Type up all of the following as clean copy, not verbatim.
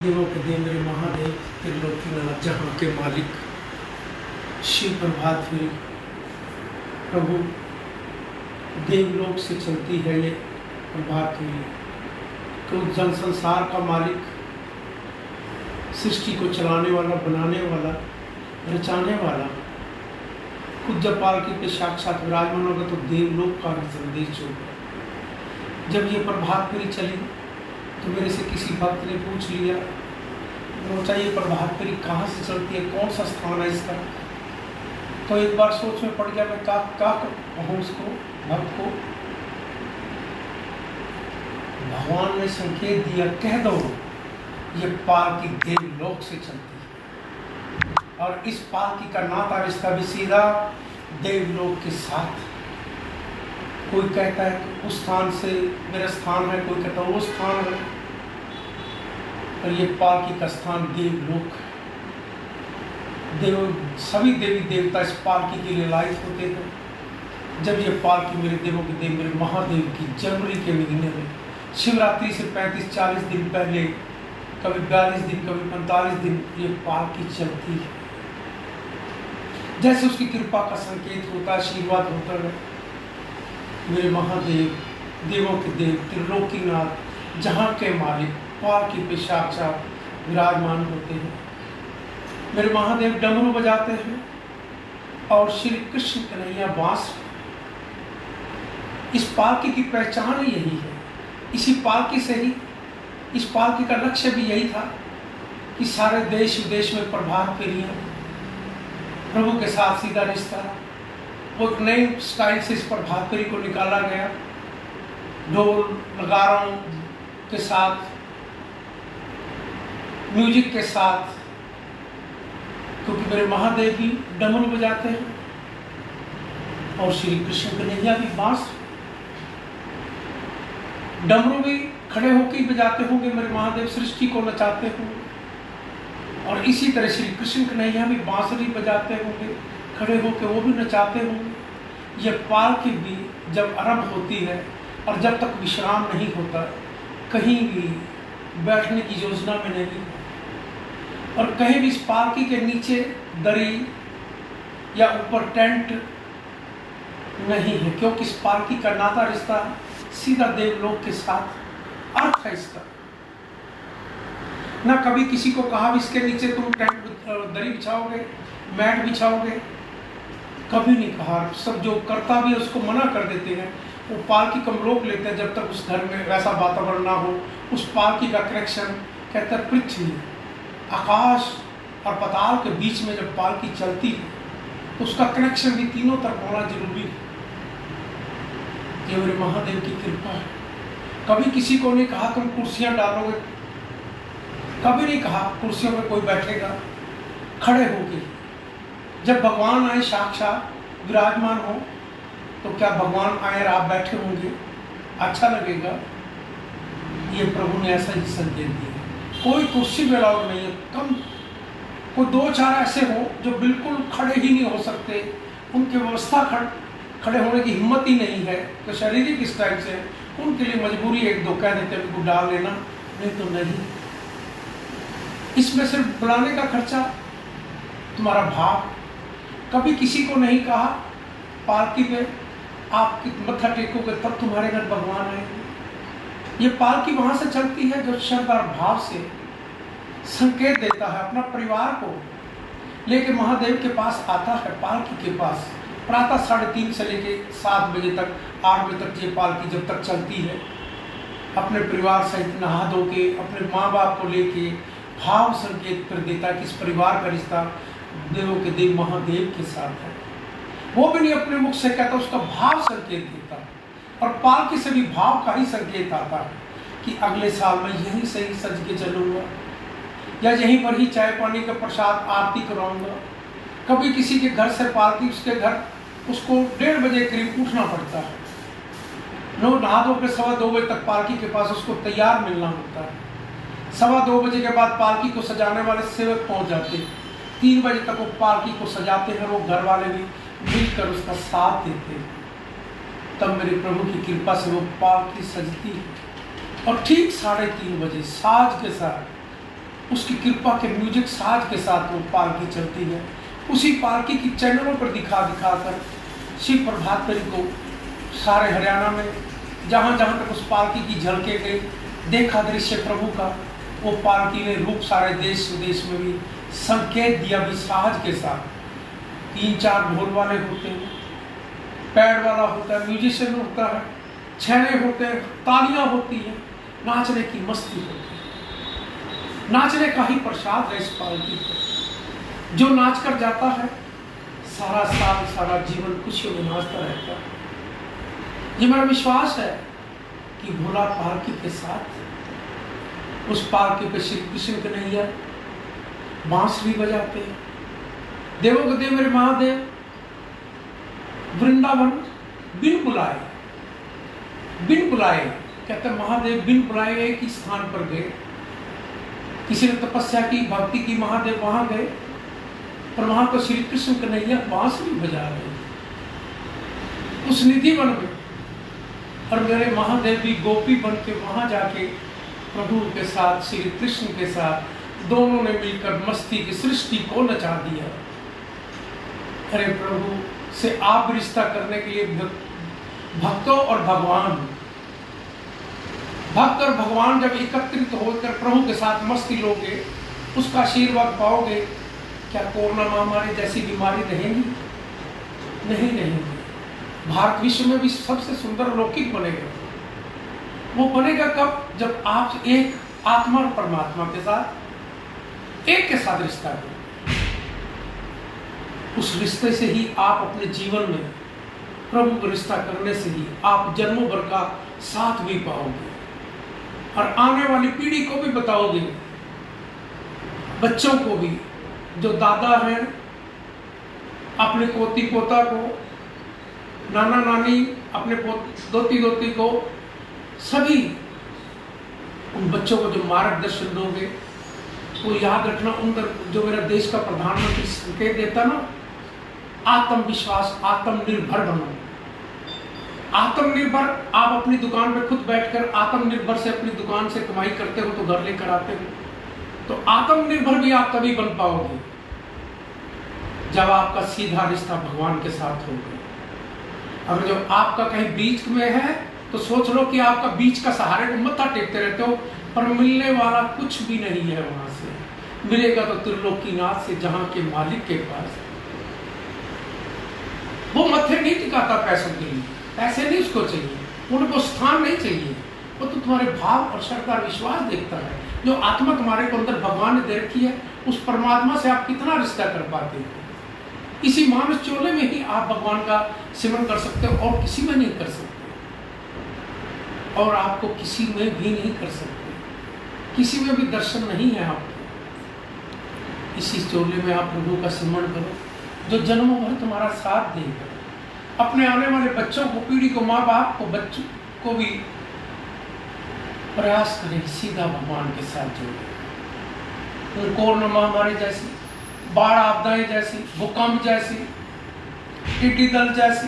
देवों के देव मेरे महादेव त्रिलोकीनाथ जहाँ के मालिक शिव प्रभात हुई प्रभु देवलोक से चलती है ये प्रभात हुई। तो जन संसार का मालिक, सृष्टि को चलाने वाला, बनाने वाला, रचाने वाला खुद जब पालकी पे साक्षात विराजमान होगा तो देवलोक का भी संदेश होगा। जब ये प्रभात फेरी चली तो मेरे से किसी भक्त ने पूछ लिया, सोचा ये प्रभात फेरी कहाँ से चलती है, कौन सा स्थान है इसका। तो एक बार सोच में पड़ गया, मैं क्या कहूँ उसको भक्त को। भगवान ने संकेत दिया, कह दो ये पालकी देवलोक से चलती है और इस पालकी का नाता रिश्ता भी सीधा देवलोक के साथ। कोई कहता है उस स्थान से मेरा स्थान है, कोई कहता है वो स्थान है, पर ये पालकी का स्थान देवलोक है। सभी देवी देवता इस पालकी के लिए लायक होते हैं। जब ये पालकी मेरे देवों के देव मेरे महादेव की जनवरी के महीने में शिवरात्रि से 35-40 दिन पहले, कभी 42 दिन, कभी 45 दिन ये पालकी चलती है। जैसे उसकी कृपा का संकेत होता है, आशीर्वाद होता है। मेरे महादेव देवों के देव त्रिलोकीनाथ जहाँ के मालिक पालकी पे साक्षात विराजमान होते हैं। मेरे महादेव डमरू बजाते हैं और श्री कृष्ण कन्हैया बांस। इस पालकी की पहचान ही यही है। इसी पालकी से ही, इस पालकी का लक्ष्य भी यही था कि सारे देश विदेश में प्रभात फेरियां, प्रभु के साथ सीधा रिश्ता। वो एक नए स्टाइल से इस प्रभात फेरी को निकाला गया, ढोल नगारों के साथ, म्यूजिक के साथ, क्योंकि मेरे महादेव भी डमरू बजाते हैं और श्री कृष्ण कन्हैया भी बांस। डमरू भी खड़े होकर ही बजाते होंगे मेरे महादेव, सृष्टि को नचाते होंगे, और इसी तरह श्री कृष्ण कन्हैया भी बांसुरी बजाते होंगे, खड़े होकर वो भी नचाते होंगे। ये पालकी भी जब आरंभ होती है और जब तक विश्राम नहीं होता, कहीं भी बैठने की योजना में नहीं, और कहीं भी इस पालकी के नीचे दरी या ऊपर टेंट नहीं है, क्योंकि इस पालकी का नाता रिश्ता सीधा देवलोक के साथ। अर्थ है इसका। ना कभी किसी को कहा इसके नीचे तुम टेंट दरी बिछाओगे, मैट बिछाओगे, कभी नहीं कहा। सब जो करता भी है उसको मना कर देते हैं। वो पालकी को रोक लेते हैं जब तक उस घर में वैसा वातावरण ना हो। उस पालकी का कनेक्शन कहता है पृथ्वी, आकाश और पाताल के बीच में जब पालकी चलती है तो उसका कनेक्शन भी तीनों तरफ होना जरूरी है। ये मेरे महादेव की कृपा है। कभी किसी को नहीं कहा तुम कुर्सियां डालोगे, कभी नहीं कहा कुर्सियों में कोई बैठेगा। खड़े होके जब भगवान आए साक्षात विराजमान हो, तो क्या भगवान आए और आप बैठे होंगे, अच्छा लगेगा? ये प्रभु ने ऐसा ही संकेत दिया। कोई कुर्सी में अलाउड नहीं है। कम कोई 2-4 ऐसे हो जो बिल्कुल खड़े ही नहीं हो सकते, उनकी व्यवस्था खड़े होने की हिम्मत ही नहीं है, तो शारीरिक स्टाइल से उनके लिए मजबूरी 1-2 कह देते हैं उनको डाल लेना, नहीं तो नहीं। इसमें सिर्फ बुलाने का खर्चा, तुम्हारा भाव। कभी किसी को नहीं कहा पालकी पे आप मत्था टेकोगे तब तुम्हारे घर भगवान आएंगे। ये पालकी वहां से चलती है जो श्रद्धा और भाव से संकेत देता है, अपना परिवार को लेके महादेव के पास आता है। पालकी के पास प्रातः 3:30 से लेके 7 बजे तक, 8 बजे तक ये पालकी जब तक चलती है, अपने परिवार सहित नहा धो के अपने माँ बाप को लेके भाव संकेत कर देता है कि इस परिवार का रिश्ता देवों के देव महादेव के साथ है। वो भी नहीं अपने मुख से कहता, उसका भाव संकेत देता है। और पालकी से भी भाव का ही संकेत आता है कि अगले साल मैं यहीं से ही सज के चलूंगा, या यहीं पर ही चाय पानी का प्रसाद आरती कराऊंगा। कभी किसी के घर से पालकी, उसके घर उसको 1:30 बजे करीब उठना पड़ता है। लोग नहा धो के 2:15 बजे तक पालकी के पास उसको तैयार मिलना होता है। 2:15 बजे के बाद पालकी को सजाने वाले सेवक पहुंच जाते हैं। 3 बजे तक वो पालकी को सजाते हैं, वो घर वाले भी मिलकर उसका साथ देते हैं। तब मेरे प्रभु की कृपा से वो पालकी सजती है और ठीक 3:30 बजे साज के साथ उसकी कृपा के म्यूजिक साज के साथ वो पालकी चलती है। उसी पालकी की चैनलों पर दिखा कर शिव प्रभात फेरी को सारे हरियाणा में जहाँ जहाँ तक उस पालकी की झलके गई, देखा दृश्य प्रभु का। वो पालकी ने रूप सारे देश विदेश में भी संकेत दिया भी साज के साथ। 3-4 ढोल वाले होते हैं, पैड वाला होता है, म्यूजिशियन होता है, छैने होते हैं, तालियां होती हैं, नाचने की मस्ती होती है। नाचने का ही प्रसाद है इस पालकी पर। जो नाच कर जाता है सारा साल सारा जीवन खुशियों में नाचता रहता है। ये मेरा विश्वास है कि भोला पालकी के साथ उस पालकी पे श्री कृष्ण कन्हैया बांसुरी बजाते हैं। देवों के देव मेरे महादेव वृंदावन बिन बुलाए कहते महादेव बिन बुलाए एक ही स्थान पर गए। किसी ने तपस्या की, भक्ति की, महादेव वहां गए, पर वहां तो श्री कृष्ण कन्हैया बांसुरी बजा रहे उस निधि वन में। और मेरे महादेव भी गोपी बन के वहां जाके प्रभु के साथ, श्री कृष्ण के साथ दोनों ने मिलकर मस्ती की सृष्टि को नचा दिया। अरे प्रभु से आप रिश्ता करने के लिए भक्तों और भक्त और भगवान जब एकत्रित होकर प्रभु के साथ मस्ती लोगे, उसका आशीर्वाद पाओगे, क्या कोरोना महामारी जैसी बीमारी रहेगी? नहीं रहेगी। भारत विश्व में भी सबसे सुंदर अलौकिक बनेगा। वो बनेगा कब? जब आप एक आत्मा और परमात्मा के साथ एक के साथ रिश्ता करें। उस रिश्ते से ही आप अपने जीवन में प्रभु को रिश्ता करने से ही आप जन्मों भर का साथ भी पाओगे और आने वाली पीढ़ी को भी बताओगे, बच्चों को भी, जो दादा हैं अपने पोती पोता को, नाना नानी अपने दोती दोती को, सभी उन बच्चों को जो मार्गदर्शन दोगे, वो याद रखना। उनका जो मेरा देश का प्रधानमंत्री संकेत देता ना, आत्मविश्वास, आत्मनिर्भर बनो। आत्मनिर्भर, आप अपनी दुकान पे खुद बैठकर आत्मनिर्भर से अपनी दुकान से कमाई करते हो तो घर लेकर आते हो, तो आत्मनिर्भर भी आप तभी बन पाओगे जब आपका सीधा रिश्ता भगवान के साथ होगा। अगर जो आपका कहीं बीच में है तो सोच लो कि आपका बीच का सहारे को मत्था टेकते रहते हो, पर मिलने वाला कुछ भी नहीं है वहां से। मिलेगा तो त्रिलोकीनाथ से, जहां के मालिक के पास। वो मत्थे नहीं टिकाता पैसों के लिए, पैसे नहीं उसको चाहिए, उनको स्थान नहीं चाहिए, वो तो तुम्हारे भाव और श्रद्धा और विश्वास देखता है। जो आत्मा तुम्हारे को अंदर भगवान ने दे रखी है, उस परमात्मा से आप कितना रिश्ता कर पाते हो। इसी मानस चोले में ही आप भगवान का सिमरन कर सकते हो और किसी में नहीं कर सकते, और आपको किसी में भी नहीं कर सकते, किसी में भी दर्शन नहीं है आपको। इसी चोले में आप प्रभु का सिमरन करो, जो जन्मों भर तुम्हारा साथ देगा। अपने आने वाले बच्चों को, पीढ़ी को, माँ बाप को, बच्चों को भी प्रयास करें सीधा भगवान के साथ जोड़े। कोरोना महामारी जैसी, बाढ़ आपदाएं जैसी, भूकंप जैसी, टिड्डी दल जैसी,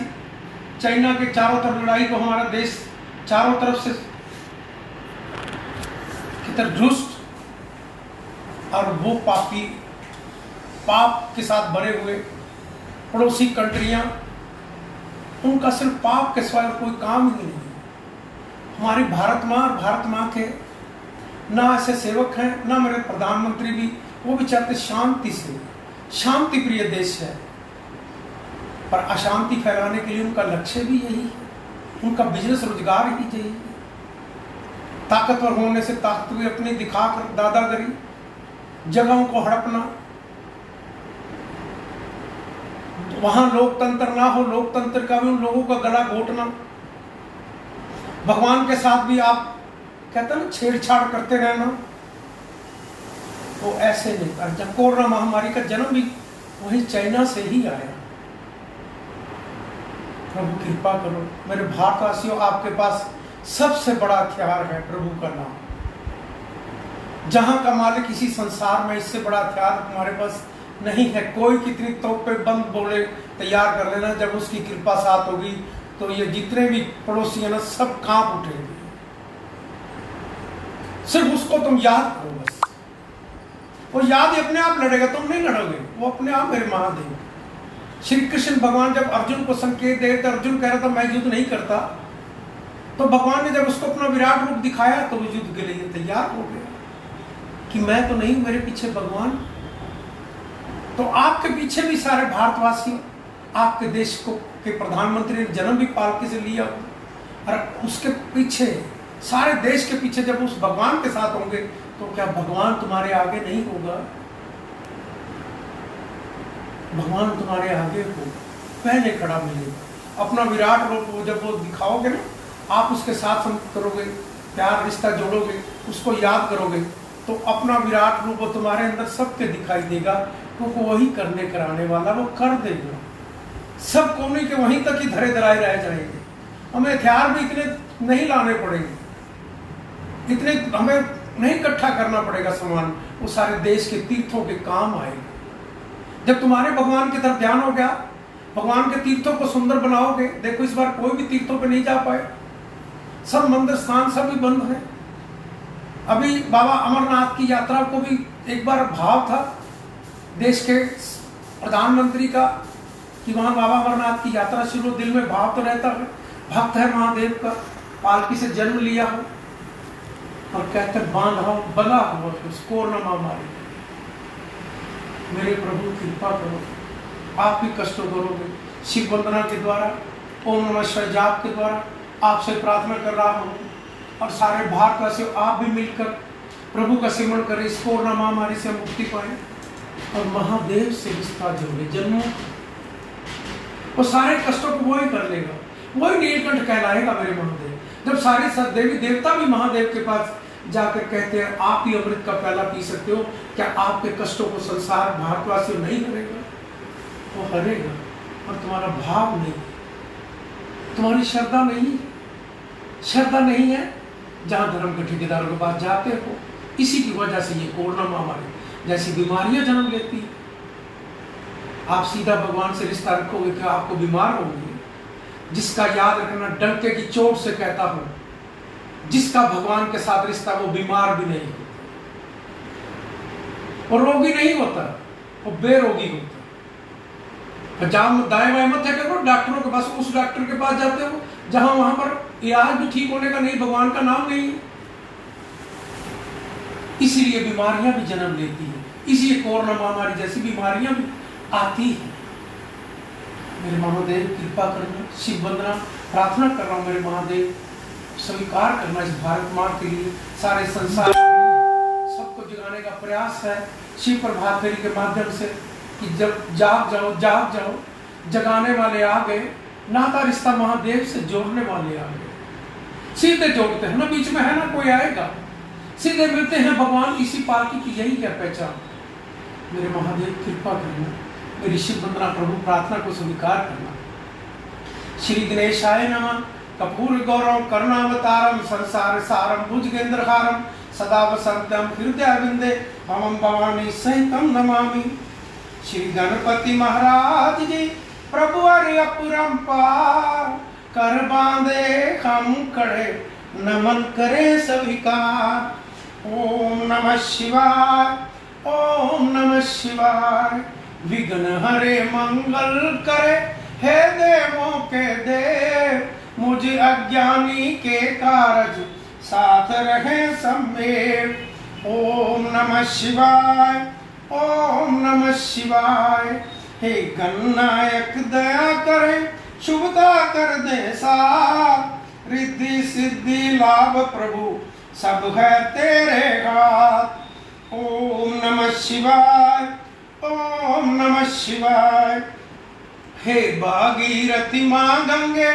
चाइना के चारों तरफ लड़ाई को हमारा देश चारों तरफ से रुष्ट, और वो पापी, पाप के साथ भरे हुए पड़ोसी कंट्रियां, उनका सिर्फ पाप के सिवाय कोई काम ही नहीं। हमारी भारत माँ और भारत माँ के ना ऐसे सेवक हैं, ना मेरे प्रधानमंत्री भी, वो भी चाहते शांति से, शांति प्रिय देश है, पर अशांति फैलाने के लिए उनका लक्ष्य भी यही है। उनका बिजनेस रोजगार ही यही है। ताकतवर होने से ताकतवर अपनी दिखाकर दादागिरी, जगहों को हड़पना, वहां लोकतंत्र ना हो, लोकतंत्र का भी उन लोगों का गला घोटना। भगवान के साथ भी आप कहते हैं ना छेड़छाड़ करते रहना, वो ऐसे नहीं कर। जब कोरोना महामारी का जन्म भी वही चाइना से ही आया। प्रभु कृपा करो मेरे भारतवासियों, आपके पास सबसे बड़ा हथियार है प्रभु का नाम। जहां का मालिक इसी संसार में, इससे बड़ा हथियार तुम्हारे पास नहीं है। कोई कितनी तोपे बंद बोले तैयार कर लेना, जब उसकी कृपा साथ होगी तो ये जितने भी पड़ोसी हैं ना, सब कांप उठेंगे। सिर्फ उसको तुम याद करो बस। वो याद अपने आप लड़ेगा, तुम नहीं लड़ोगे, वो अपने आप मेरे महादेव। श्री कृष्ण भगवान जब अर्जुन को संकेत दे तो अर्जुन कह रहा था मैं युद्ध नहीं करता, तो भगवान ने जब उसको अपना विराट रूप दिखाया तो वो युद्ध के लिए तैयार हो गया कि मैं तो नहीं, मेरे पीछे भगवान। तो आपके पीछे भी सारे भारतवासी, आपके देश को के प्रधानमंत्री ने जन्म भी पालकी से लिया, और उसके पीछे सारे देश के पीछे जब उस भगवान के साथ होंगे तो क्या भगवान तुम्हारे आगे नहीं होगा? भगवान तुम्हारे आगे होगा, पहले खड़ा मिलेगा। अपना विराट रूप जब वो दिखाओगे ना, आप उसके साथ संग करोगे, प्यार रिश्ता जोड़ोगे, उसको याद करोगे, तो अपना विराट रूप तुम्हारे अंदर सबके दिखाई देगा, क्योंकि वही करने कराने वाला वो कर देगा। सब कोने के वहीं तक ही धरे धराए रह जाएंगे। हमें हथियार भी इतने नहीं लाने पड़ेंगे, इतने हमें नहीं इकट्ठा करना पड़ेगा सामान, वो सारे देश के तीर्थों के काम आएगा। जब तुम्हारे भगवान की तरफ ध्यान हो गया, भगवान के तीर्थों को सुंदर बनाओगे। देखो इस बार कोई भी तीर्थों पे नहीं जा पाए, सब मंदिर स्थान सब भी बंद है। अभी बाबा अमरनाथ की यात्रा को भी एक बार भाव था देश के प्रधानमंत्री का कि वहां बाबा अमरनाथ की यात्रा शुरू, दिल में भाव तो रहता है, भक्त है महादेव का, पालकी से जन्म लिया हो, और कहकर बांध हो बला हो उसको न मारे। मेरे प्रभु कृपा करो, आप भी कष्ट करोगे। शिव वंदना के द्वारा, ओम नमः शिवाय जाप के द्वारा आपसे प्रार्थना कर रहा हूँ, और सारे भारतवासी आप भी मिलकर प्रभु का सिमरण करें, इस कोरोना महामारी से मुक्ति पाए और महादेव से रिश्ता जोड़े जन्मों। वो सारे कष्टों को वही कर लेगा, वही नीलकंठ कहलाएगा मेरे महादेव। जब सारे देवी देवता भी महादेव के पास जाकर कहते हैं आप ही अमृत का प्याला पी सकते हो, क्या आपके कष्टों को संसार भारतवासियों नहीं करेगा? वो हरेगा, और तुम्हारा भाव नहीं, तुम्हारी श्रद्धा नहीं है। श्रद्धा नहीं है, जहां धर्म के ठेकेदारों के पास जाते हो, इसी की वजह से ये कोरोना महामारी जैसी बीमारियां जन्म लेती है। आप सीधा भगवान से रिश्ता रखोगे क्या आपको बीमार होंगे? जिसका याद रखना डंके की चोट से कहता हूं, जिसका भगवान के साथ रिश्ता वो बीमार भी नहीं होता, वो रोगी नहीं होता, वो बेरोगी होता। जहां दाएं बाएं मत करो डॉक्टरों के पास, उस डॉक्टर के पास जाते हो जहां वहां पर इलाज भी ठीक होने का नहीं, भगवान का नाम नहीं है। इसीलिए बीमारियां भी जन्म लेती है, इसलिए कोरोना महामारी जैसी बीमारियां भी आती है। मेरे महादेव कृपा करना, शिव वंदना प्रार्थना कर रहा हूं मेरे महादेव, स्वीकार करना इस भारत माँ के लिए, सारे संसार के लिए, सबको जगाने का प्रयास है शिव प्रभात फेरी के माध्यम से कि जब जाग जाओ, जगाने वाले आ गए, नाता रिश्ता महादेव से जोड़ने वाले आ गए। सीधे जोड़ते हैं ना, बीच में है ना कोई आएगा, सीधे मिलते हैं भगवान। इसी पालकी की यही क्या पहचान? मेरे महादेव कृपा करना, मेरी शिव वंदना प्रभु प्रार्थना को स्वीकार करना। श्री गणेशाय नमः। कपूर गौरव करुणावतारम संसार सारम भुजगेंद्रहारम सदा वसंतम हृदयारविंदे भवम भवानी सहितम नमामि। श्री गणपति महाराज जी प्रभु अरे अपरंपार, कर बांधे हम खड़े नमन करे स्वीकार। ओम नमः शिवाय, ओम नमः शिवाय। विघ्न हरे मंगल करे, हे देवों के देव, मुझे अज्ञानी के कारज साथ रहे सम्मेल। ओम नमः शिवाय, ओम नमः शिवाय। हे गणनायक दया करे, शुभता कर दे साथ, रिद्धि सिद्धि लाभ प्रभु सब है तेरे हाथ। ओम नमः शिवाय, ओम नमः शिवाय। हे भागीरथी माँ गंगे,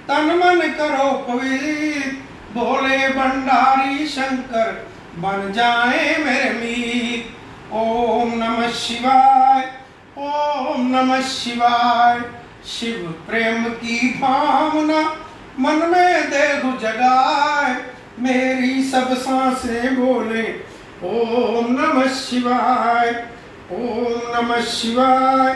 तन मन करो पवित्र, भोले भंडारी शंकर बन जाए मेरे मीत। ओम नमः शिवाय, ओम नमः शिवाय। शिव प्रेम की भावना मन में देखो जगाए, मेरी सब सांसें बोले ओम नमः शिवाय, ओम नमः शिवाय,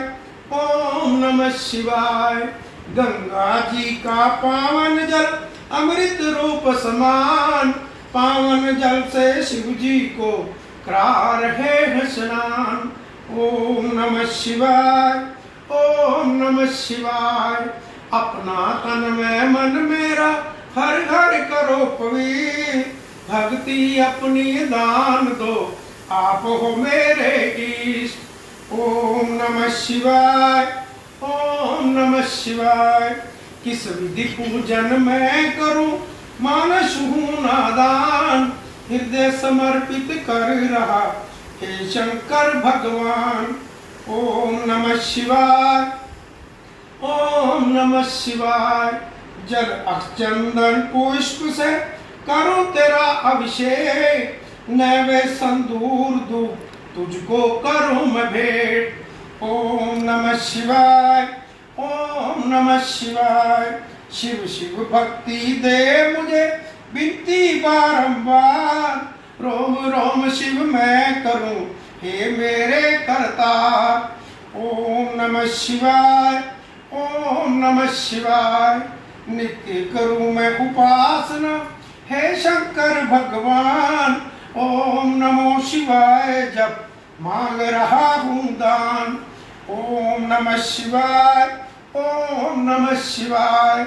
ओम नमः शिवाय। गंगा जी का पावन जल अमृत रूप समान, पावन जल से शिव जी को करा रहे हैं स्नान। ओम नमः शिवाय, ओम नमः शिवाय। अपना तन में मन मेरा हर हर करो पवित्र, भक्ति अपनी दान दो, आप हो मेरे इष्ट। ओम नमः शिवाय, ओम नमः शिवाय। किस विधि पूजन मैं करूं, मानस हूं नादान, हृदय समर्पित कर रहा हे शंकर भगवान। ओम नमः शिवाय, ओम नमः शिवाय। जल अक्षचंदन पुष्प से करूं तेरा अभिषेक, नैवेद्य संदूर दूं तुझको करूं मैं भेंट। ओम नमः शिवाय, ओम नमः शिवाय। शिव शिव भक्ति दे मुझे विनती बारंबार, रोम रोम शिव मैं करूं हे मेरे करतार। ओम नमः शिवाय, ओम नमः शिवाय। नित्य करूं मैं उपासना हे शंकर भगवान, ओम नमो शिवाय जब मांग रहा हूं दान। ओम नमः शिवाय, ओम नमः शिवाय।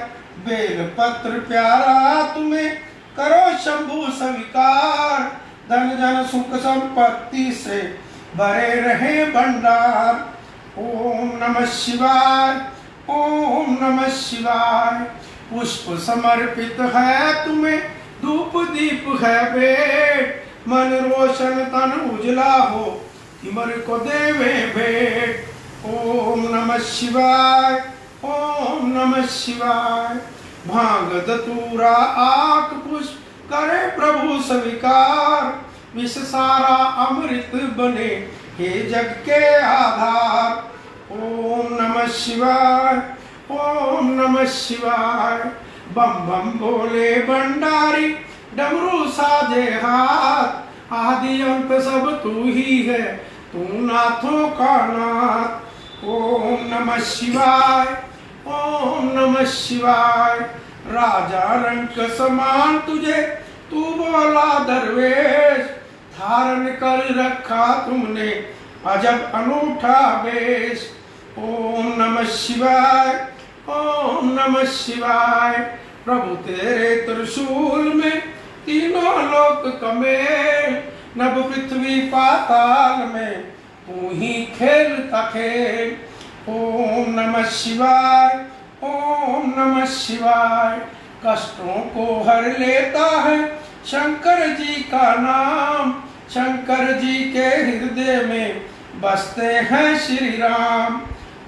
बेल पत्र प्यारा तुम्हें करो शंभु स्वीकार, धन जन सुख संपत्ति से भरे रहे भंडार। ओम नमः शिवाय, ओम नमः शिवाय। पुष्प समर्पित है तुम्हें, धूप दीप है भेंट, मन रोशन तन उजला हो हिमर को देवे भेंट। ओम नमः शिवाय, ओम नमः शिवाय। भांग धतूरा आक पुष्प करे प्रभु स्वीकार, विष सारा अमृत बने हे जग के आधार। ओम नमः शिवाय, ओम नमः शिवाय। बम बम बोले भंडारी डमरू साजे हाथ, आदि अंत सब तू ही है, तू नाथों का नाथ। ओम नमः शिवाय, ओम नमः शिवाय। राजा रंग समान तुझे तू बोला दरवेश, धारण कर रखा तुमने अजब अनूठा वेश। ओम नमः शिवाय, ओम नमः शिवाय। प्रभु तेरे त्रिशूल में तीनों लोक कमेल, नभ पृथ्वी पाताल में तू ही खेलता खेल। ओम नमः शिवाय, ओम नमः शिवाय। कष्टों को हर लेता है शंकर जी का नाम, शंकर जी के हृदय में बसते हैं श्री राम।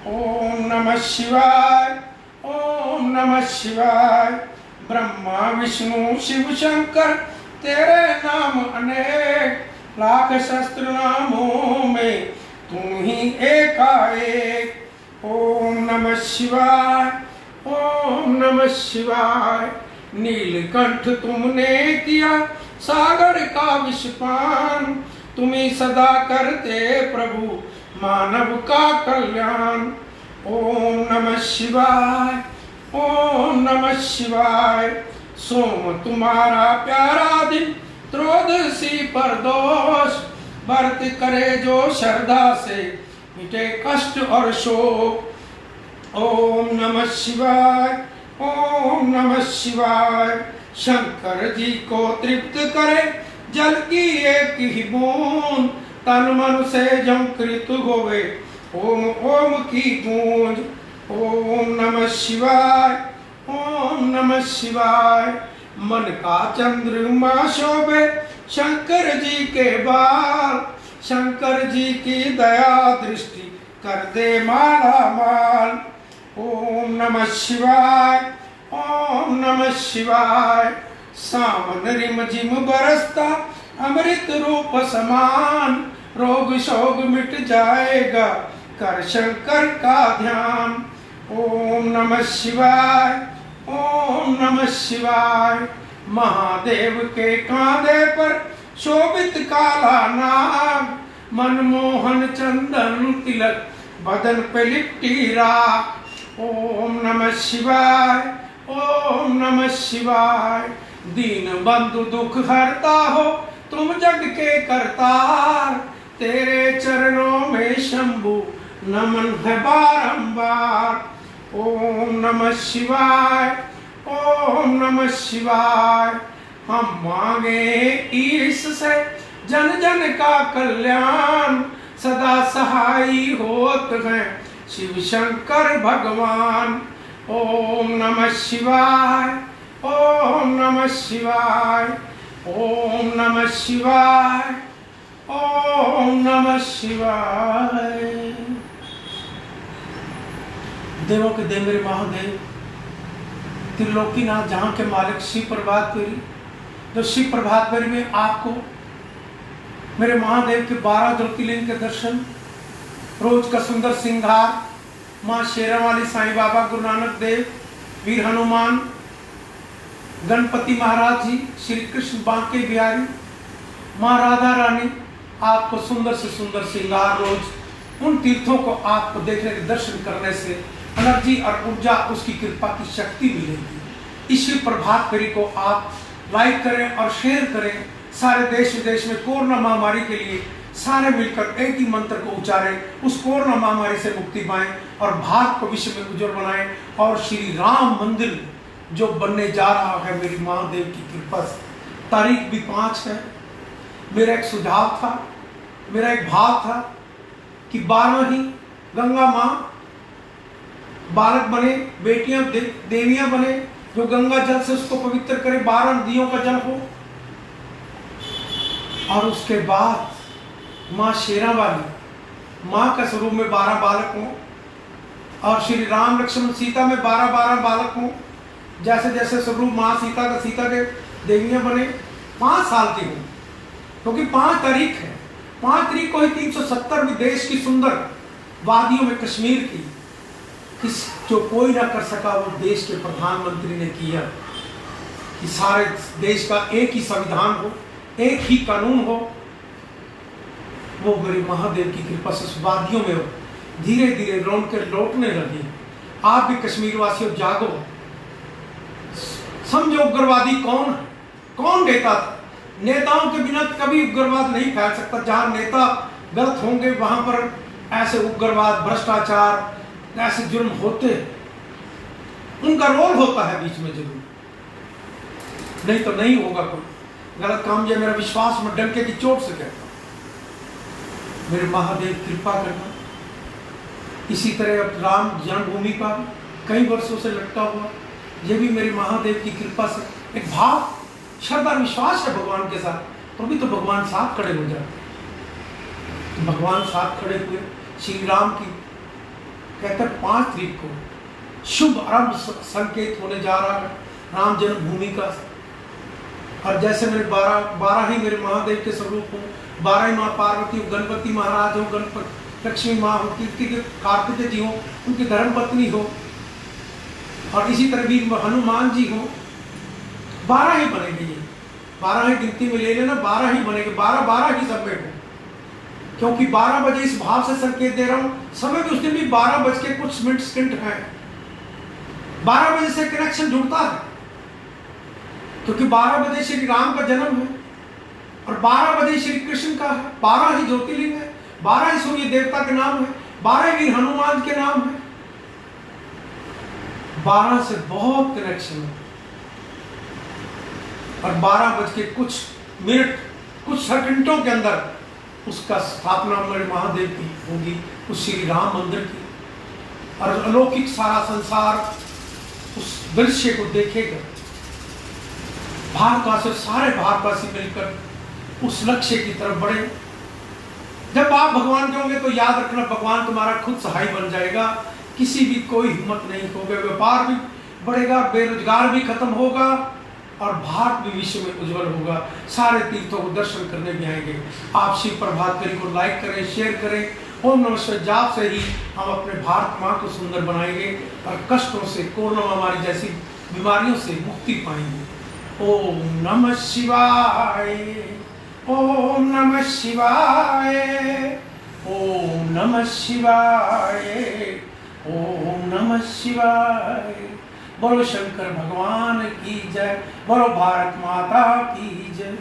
ओम नमः शिवाय, ओम नमः शिवाय। ब्रह्मा विष्णु शिव शंकर तेरे नाम अनेक, लाख शस्त्र नामों में तू ही एकाएक। ओम नमः शिवाय, ओम नमः शिवाय। नीलकंठ तुमने किया सागर का विषपान, तुम्ही सदा करते प्रभु मानव का कल्याण। ओम नमः शिवाय, ओम नमः शिवाय। सोम तुम्हारा प्यारा दिन त्रयोदशी पर दोष, व्रत करे जो श्रद्धा से मिटे कष्ट और शोक। ओम नमः शिवाय, ओम नमः शिवाय। शंकर जी को तृप्त करे जल की एक ही बूंद, तन मन से झंकृत होवे ओम ओम की गूंज। ओम नमः शिवाय, ओम नमः शिवाय। मन का चंद्रमा शोभे शंकर जी के बाल, शंकर जी की दया दृष्टि कर दे माला माल। ओम नमः शिवाय, ओम नमः शिवाय। सावन रिम झिम बरसता अमृत रूप समान, रोग शोग मिट जाएगा कर शंकर का ध्यान। ओम नमः शिवाय, ओम नमः शिवाय। महादेव के कांधे पर शोभित काला नाग, मनमोहन चंदन तिलक बदन पे लिपटी राख। ओम नमः शिवाय, ओम नमः शिवाय। दीन बंधु दुख हरता हो तुम जग के करतार, तेरे शंभु नमन है बारंबार। ओम नमः शिवाय, ओम नमः शिवाय। हम मांगे ईश से जन जन का कल्याण, सदा सहाई होत हैं शिव शंकर भगवान। ओम नमः शिवाय, ओम नमः शिवाय, ओम नमः शिवाय, ओम नमः शिवाय। देवों के देव मेरे महादेव, त्रिलोकीनाथ जहाँ के मालिक शिव प्रभातपुरी, जो शिव प्रभातपुरी में आपको मेरे महादेव के 12 ज्योतिर्लिंग के दर्शन, रोज का सुंदर श्रृंगार, माँ शेरावाली, साईं बाबा, गुरु नानक देव, वीर हनुमान, गणपति महाराज जी, श्री कृष्ण बांके बिहारी, माँ राधा रानी, आपको सुंदर से सुंदर श्रृंगार रोज उन तीर्थों को आपको देखने के दर्शन करने से एनर्जी और ऊर्जा, उसकी कृपा की शक्ति मिलेगी। इस प्रभात फेरी को आप लाइक करें और शेयर करें। सारे देश विदेश में कोरोना महामारी के लिए सारे मिलकर एक ही मंत्र को उच्चारें, उस कोरोना महामारी से मुक्ति पाएं और भारत को विश्व में उज्जवल बनाएं। और श्री राम मंदिर जो बनने जा रहा है मेरी महादेव की कृपा से, तारीख भी 5 है। मेरा एक सुझाव था, मेरा एक भाव था कि 12 ही गंगा माँ बालक बने, बेटियां देवियां बने, जो गंगा जल से उसको पवित्र करे, 12 नदियों का जल हो। और उसके बाद माँ शेरा वाली, माँ का स्वरूप में 12 बालक हों, और श्री राम लक्ष्मण सीता में 12-12 बालक हों। जैसे जैसे स्वरूप माँ सीता के देवियां बने, 5 साल की हों, क्योंकि 5 तारीख है। 5 तारीख को ही 370 देश की सुंदर वादियों में कश्मीर की जो कोई ना कर सका, वो देश के प्रधानमंत्री ने किया कि सारे देश का एक ही संविधान हो, एक ही कानून हो। वो मेरे महादेव की कृपा से वादियों में हो, धीरे धीरे रौनकें लौटने लगी। आप भी कश्मीर वासियों जागो, समझो उग्रवादी कौन है, कौन नेता था। नेताओं के बिना कभी उग्रवाद नहीं फैल सकता। जहां नेता गलत होंगे वहां पर ऐसे उग्रवाद, भ्रष्टाचार, ऐसे जुर्म होते हैं। उनका रोल होता है बीच में जरूर, नहीं तो नहीं होगा कोई गलत काम। ये मेरा विश्वास में डंके की चोट से कहता हूं। मेरे महादेव कृपा करना। इसी तरह अब राम जन्मभूमि का कई वर्षों से लटका हुआ, ये भी मेरे महादेव की कृपा से एक भाव, श्रद्धा, विश्वास है भगवान के साथ, तो भी तो भगवान साथ खड़े हो जाते। तो भगवान साथ खड़े हुए। श्री राम की कहकर 5 तारीख को शुभ आरंभ संकेत होने जा रहा है राम जन्मभूमि का। और जैसे मेरे 12 ही मेरे महादेव के स्वरूप हो, 12 ही माँ पार्वती हो, गणपति महाराज हो, गणपति लक्ष्मी माँ हो, कार्तिकेय जी हो, उनकी धर्मपत्नी हो, और इसी तरह भी हनुमान जी हो। 12 ही बनेंगे। ये 12 ही गिनती में ले लेना, 12 ही बनेंगे। 12 ही सब में हो, क्योंकि 12 बजे इस भाव से संकेत दे रहा हूं। समय भी उस दिन भी 12 बज के कुछ मिनट सेकंड है। 12 बजे से कनेक्शन जुड़ता है, क्योंकि 12 बजे श्री राम का जन्म है और 12 बजे श्री कृष्ण का है। 12 ही ज्योतिर्लिंग है, 12 ही सूर्य देवता के नाम है, 12 वीर हनुमान के नाम है। 12 से बहुत कनेक्शन है। और 12 बज के कुछ मिनट, कुछ सेकंडों के अंदर उसका स्थापना मेरे महादेव की होगी, उस श्री राम मंदिर की। और अलौकिक सारा संसार उस दृश्य को देखेगा। भारतवासी, सारे भारतवासी मिलकर उस लक्ष्य की तरफ बढ़े। जब आप भगवान के होंगे तो याद रखना, भगवान तुम्हारा खुद सहाय बन जाएगा। किसी भी कोई हिम्मत नहीं होगा, व्यापार भी बढ़ेगा, बेरोजगार भी खत्म होगा, और भारत भी विश्व में उज्जवल होगा। सारे तीर्थों को दर्शन करने भी आएंगे। आप शिव प्रभात फेरी को लाइक करें, शेयर करें। ओम नमः शिवाय जाप से ही हम अपने भारत माँ को सुंदर बनाएंगे और कष्टों से, कोरोना महामारी जैसी बीमारियों से मुक्ति पाएंगे। ओम नमः शिवाय, ओम नमः शिवाय, ओम नमः शिवाय, ओम नमः शिवाय। बोलो शंकर भगवान की जय, बोलो भारत माता की जय।